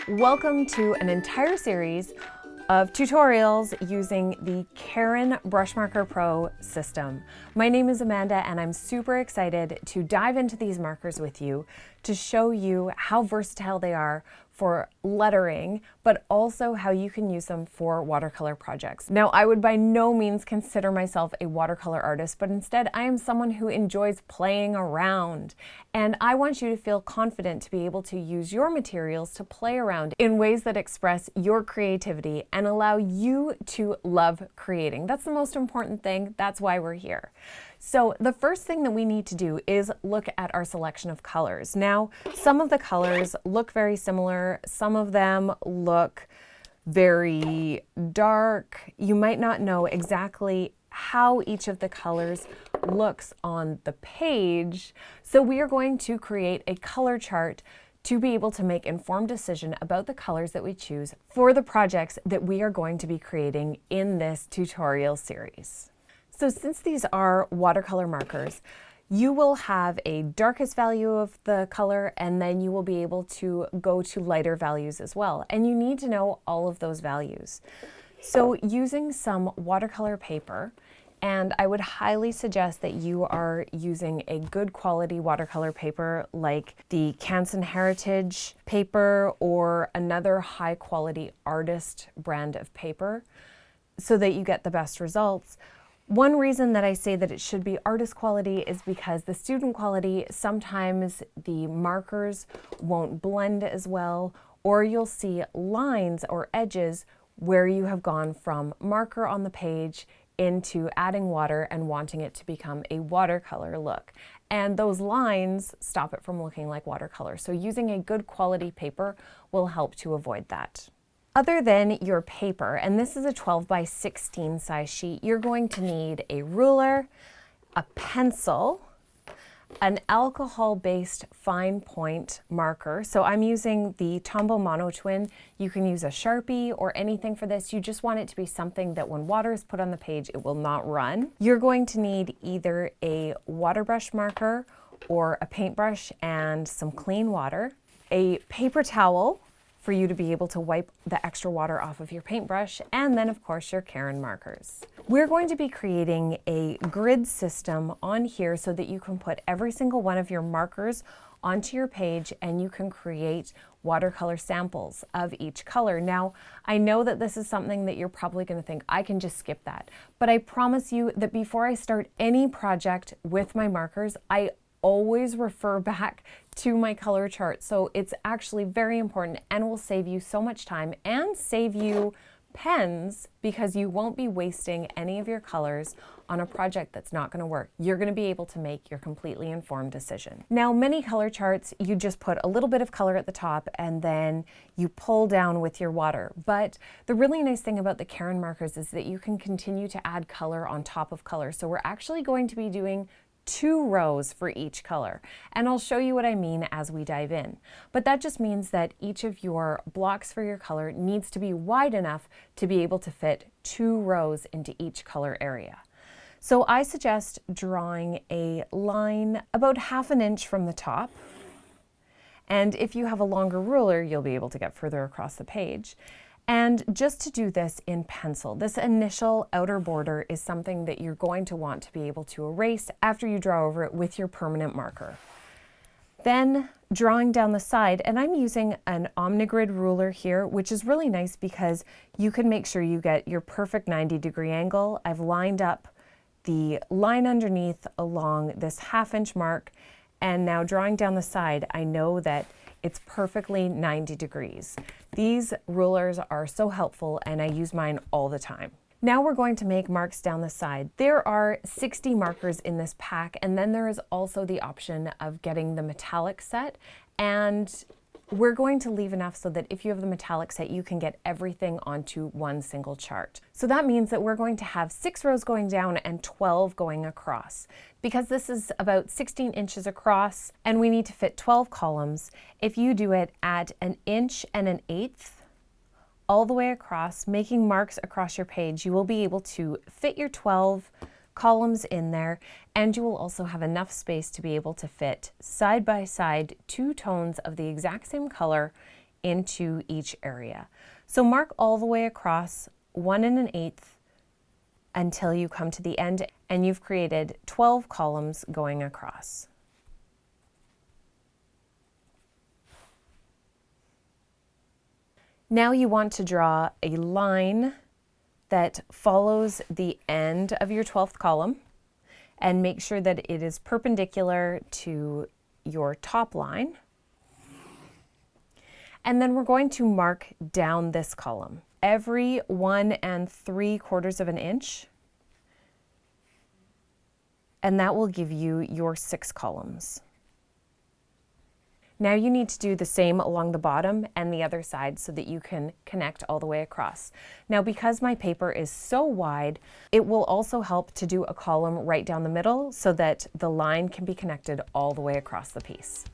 Welcome to an entire series of tutorials using the Karin Brushmarker Pro system. My name is Amanda and I'm super excited to dive into these markers with you to show you how versatile they are for lettering, but also how you can use them for watercolor projects. Now, I would by no means consider myself a watercolor artist, but instead I am someone who enjoys playing around. And I want you to feel confident to be able to use your materials to play around in ways that express your creativity and allow you to love creating. That's the most important thing. That's why we're here. So the first thing that we need to do is look at our selection of colors. Now, some of the colors look very similar. Some of them look very dark. You might not know exactly how each of the colors looks on the page. So we are going to create a color chart to be able to make informed decision about the colors that we choose for the projects that we are going to be creating in this tutorial series. So since these are watercolor markers, you will have a darkest value of the color and then you will be able to go to lighter values as well. And you need to know all of those values. So using some watercolor paper, and I would highly suggest that you are using a good quality watercolor paper like the Canson Heritage paper or another high quality artist brand of paper so that you get the best results. One reason that I say that it should be artist quality is because the student quality, sometimes the markers won't blend as well, or you'll see lines or edges where you have gone from marker on the page into adding water and wanting it to become a watercolor look. And those lines stop it from looking like watercolor. So using a good quality paper will help to avoid that. Other than your paper, and this is a 12 by 16 size sheet, you're going to need a ruler, a pencil, an alcohol-based fine point marker. So I'm using the Tombow Mono Twin. You can use a Sharpie or anything for this. You just want it to be something that when water is put on the page, it will not run. You're going to need either a water brush marker or a paintbrush and some clean water, a paper towel for you to be able to wipe the extra water off of your paintbrush, and then of course your Karin markers. We're going to be creating a grid system on here so that you can put every single one of your markers onto your page and you can create watercolor samples of each color. Now, I know that this is something that you're probably going to think, I can just skip that. But I promise you that before I start any project with my markers, I always refer back to my color chart. So it's actually very important and will save you so much time and save you pens because you won't be wasting any of your colors on a project that's not going to work. You're going to be able to make your completely informed decision. Now, many color charts, you just put a little bit of color at the top and then you pull down with your water. But the really nice thing about the Karin markers is that you can continue to add color on top of color. So we're actually going to be doing 2 rows for each color. And I'll show you what I mean as we dive in. But that just means that each of your blocks for your color needs to be wide enough to be able to fit 2 rows into each color area. So I suggest drawing a line about 1/2 inch from the top. And if you have a longer ruler, you'll be able to get further across the page. And just to do this in pencil, this initial outer border is something that you're going to want to be able to erase after you draw over it with your permanent marker. Then drawing down the side, and I'm using an Omnigrid ruler here, which is really nice because you can make sure you get your perfect 90-degree angle. I've lined up the line underneath along this 1/2 inch mark, and now drawing down the side, I know that it's perfectly 90 degrees. These rulers are so helpful and I use mine all the time. Now we're going to make marks down the side. There are 60 markers in this pack, and then there is also the option of getting the metallic set, and we're going to leave enough so that if you have the metallic set, you can get everything onto one single chart. So that means that we're going to have 6 rows going down and 12 going across. Because this is about 16 inches across and we need to fit 12 columns, if you do it at 1 1/8 inches all the way across, making marks across your page, you will be able to fit your 12 columns in there, and you will also have enough space to be able to fit side by side 2 tones of the exact same color into each area. So mark all the way across 1 1/8 until you come to the end, and you've created 12 columns going across. Now you want to draw a line that follows the end of your 12th column and make sure that it is perpendicular to your top line. And then we're going to mark down this column every 1 3/4 inch, and that will give you your 6 columns. Now you need to do the same along the bottom and the other side so that you can connect all the way across. Now, because my paper is so wide, it will also help to do a column right down the middle so that the line can be connected all the way across the piece.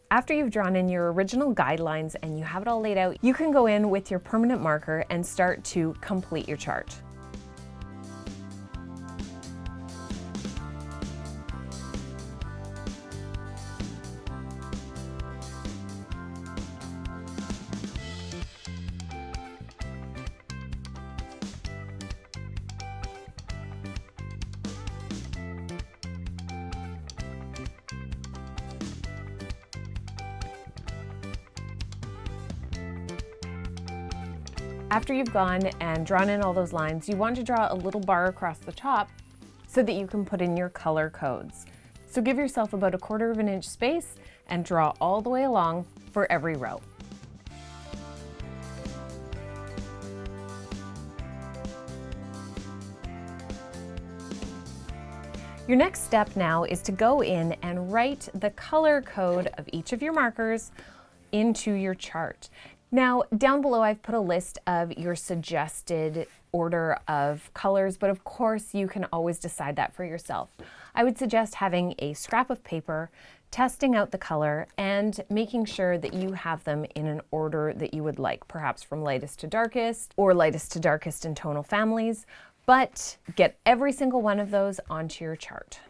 After you've drawn in your original guidelines and you have it all laid out, you can go in with your permanent marker and start to complete your chart. After you've gone and drawn in all those lines, you want to draw a little bar across the top so that you can put in your color codes. So give yourself about 1/4 inch space and draw all the way along for every row. Your next step now is to go in and write the color code of each of your markers into your chart. Now, down below I've put a list of your suggested order of colors, but of course you can always decide that for yourself. I would suggest having a scrap of paper, testing out the color, and making sure that you have them in an order that you would like, perhaps from lightest to darkest or lightest to darkest in tonal families, but get every single one of those onto your chart.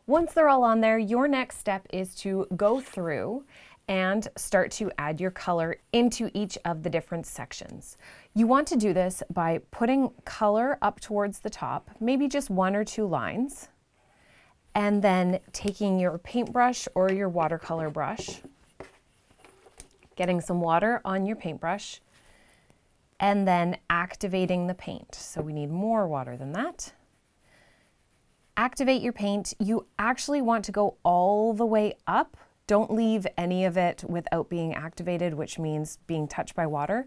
Once they're all on there, your next step is to go through and start to add your color into each of the different sections. You want to do this by putting color up towards the top, maybe just 1 or 2 lines, and then taking your paintbrush or your watercolor brush, getting some water on your paintbrush, and then activating the paint. So we need more water than that. Activate your paint. You actually want to go all the way up. Don't leave any of it without being activated, which means being touched by water,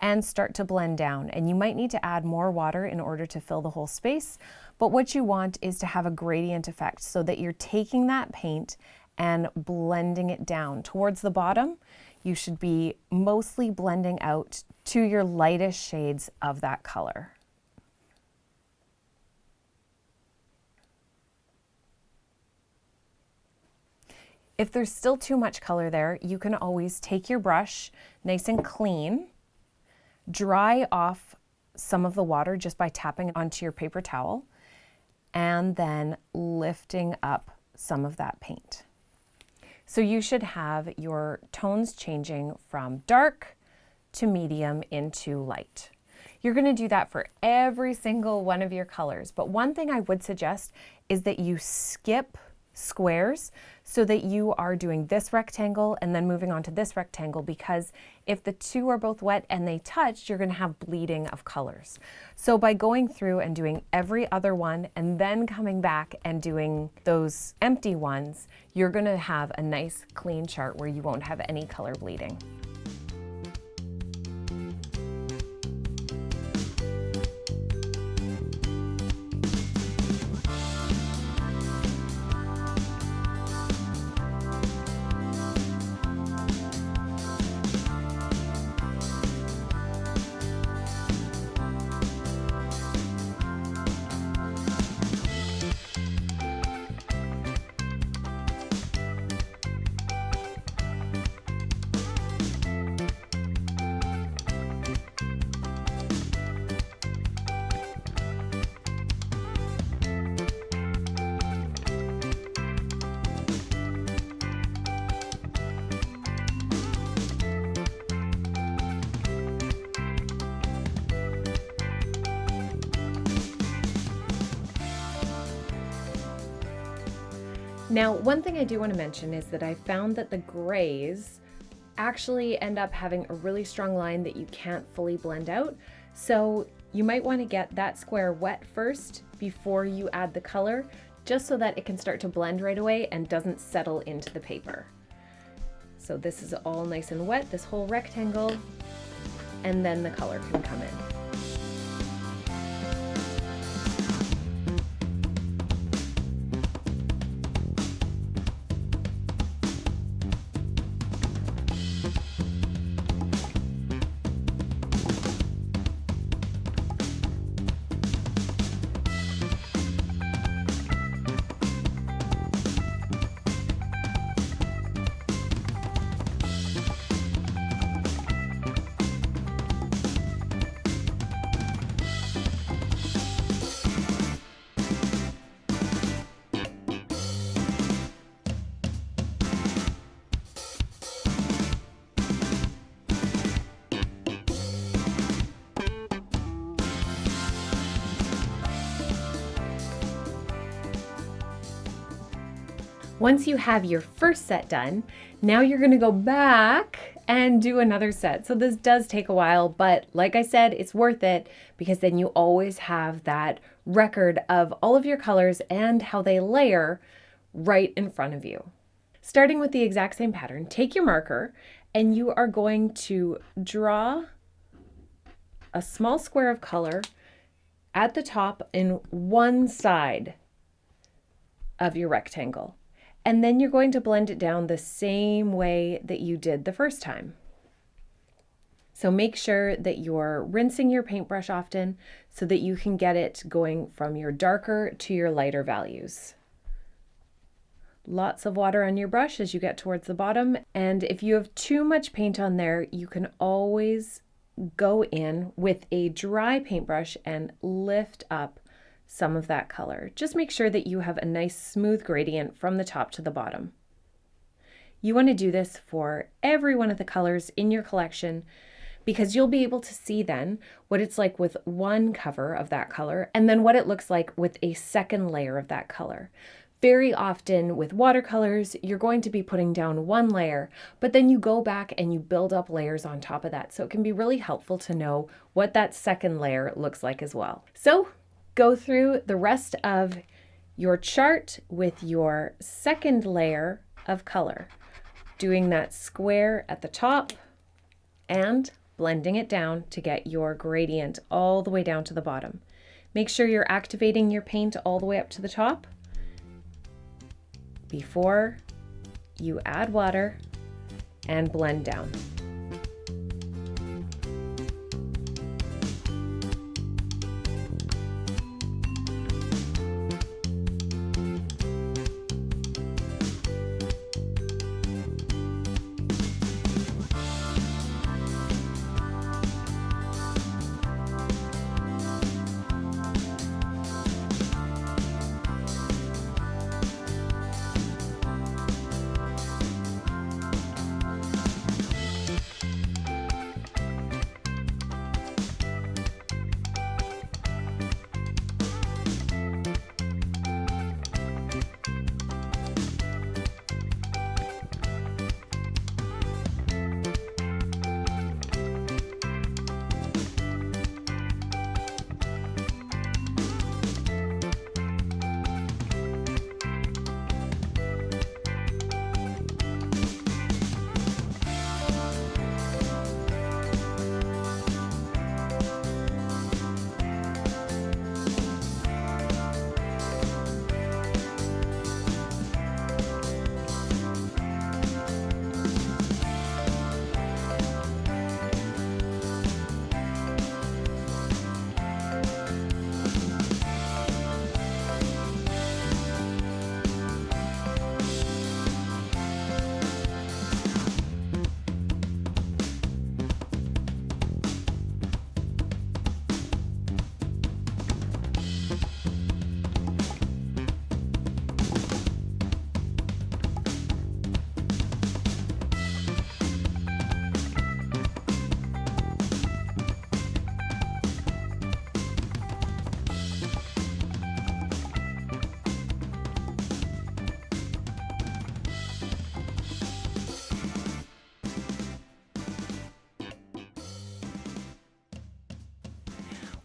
and start to blend down. And you might need to add more water in order to fill the whole space, but what you want is to have a gradient effect so that you're taking that paint and blending it down. Towards the bottom, you should be mostly blending out to your lightest shades of that color. If there's still too much color there, you can always take your brush nice and clean, dry off some of the water just by tapping onto your paper towel, and then lifting up some of that paint. So you should have your tones changing from dark to medium into light. You're going to do that for every single one of your colors, but one thing I would suggest is that you skip squares so that you are doing this rectangle and then moving on to this rectangle, because if the two are both wet and they touch, you're going to have bleeding of colors. So by going through and doing every other one and then coming back and doing those empty ones, you're going to have a nice clean chart where you won't have any color bleeding. Now, one thing I do want to mention is that I found that the grays actually end up having a really strong line that you can't fully blend out. So you might want to get that square wet first before you add the color, just so that it can start to blend right away and doesn't settle into the paper. So this is all nice and wet, this whole rectangle, and then the color can come in. Once you have your first set done, now you're going to go back and do another set. So this does take a while, but like I said, it's worth it because then you always have that record of all of your colors and how they layer right in front of you. Starting with the exact same pattern, take your marker and you are going to draw a small square of color at the top in one side of your rectangle. And then you're going to blend it down the same way that you did the first time. So make sure that you're rinsing your paintbrush often so that you can get it going from your darker to your lighter values. Lots of water on your brush as you get towards the bottom. And if you have too much paint on there, you can always go in with a dry paintbrush and lift up some of that color. Just make sure that you have a nice smooth gradient from the top to the bottom. You want to do this for every one of the colors in your collection because you'll be able to see then what it's like with one cover of that color and then what it looks like with a second layer of that color. Very often with watercolors, you're going to be putting down one layer, but then you go back and you build up layers on top of that. So it can be really helpful to know what that second layer looks like as well. So go through the rest of your chart with your second layer of color, doing that square at the top and blending it down to get your gradient all the way down to the bottom. Make sure you're activating your paint all the way up to the top before you add water and blend down.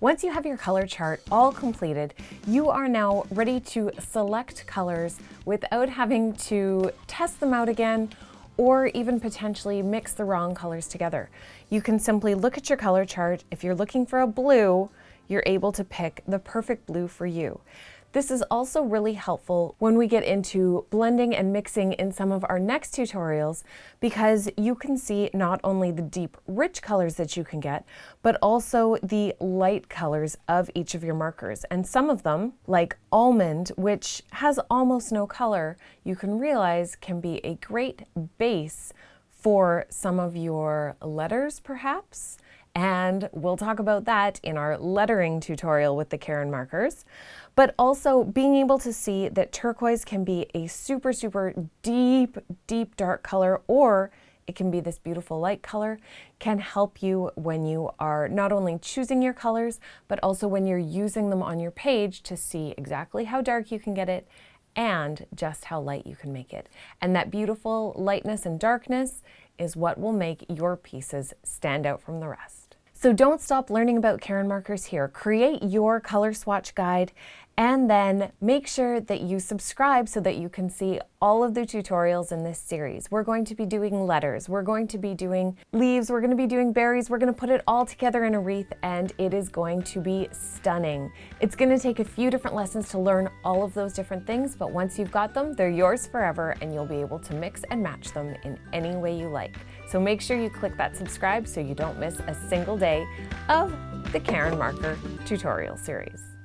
Once you have your color chart all completed, you are now ready to select colors without having to test them out again or even potentially mix the wrong colors together. You can simply look at your color chart. If you're looking for a blue, you're able to pick the perfect blue for you. This is also really helpful when we get into blending and mixing in some of our next tutorials, because you can see not only the deep, rich colors that you can get, but also the light colors of each of your markers. And some of them, like almond, which has almost no color, you can realize can be a great base for some of your letters, perhaps. And we'll talk about that in our lettering tutorial with the Karin markers. But also being able to see that turquoise can be a super, super deep, deep dark color, or it can be this beautiful light color, can help you when you are not only choosing your colors, but also when you're using them on your page to see exactly how dark you can get it and just how light you can make it. And that beautiful lightness and darkness is what will make your pieces stand out from the rest. So don't stop learning about Karin markers here. Create your color swatch guide and then make sure that you subscribe so that you can see all of the tutorials in this series. We're going to be doing letters, we're going to be doing leaves, we're going to be doing berries, we're going to put it all together in a wreath, and it is going to be stunning. It's going to take a few different lessons to learn all of those different things, but once you've got them, they're yours forever and you'll be able to mix and match them in any way you like. So make sure you click that subscribe so you don't miss a single day of the Karin Marker tutorial series.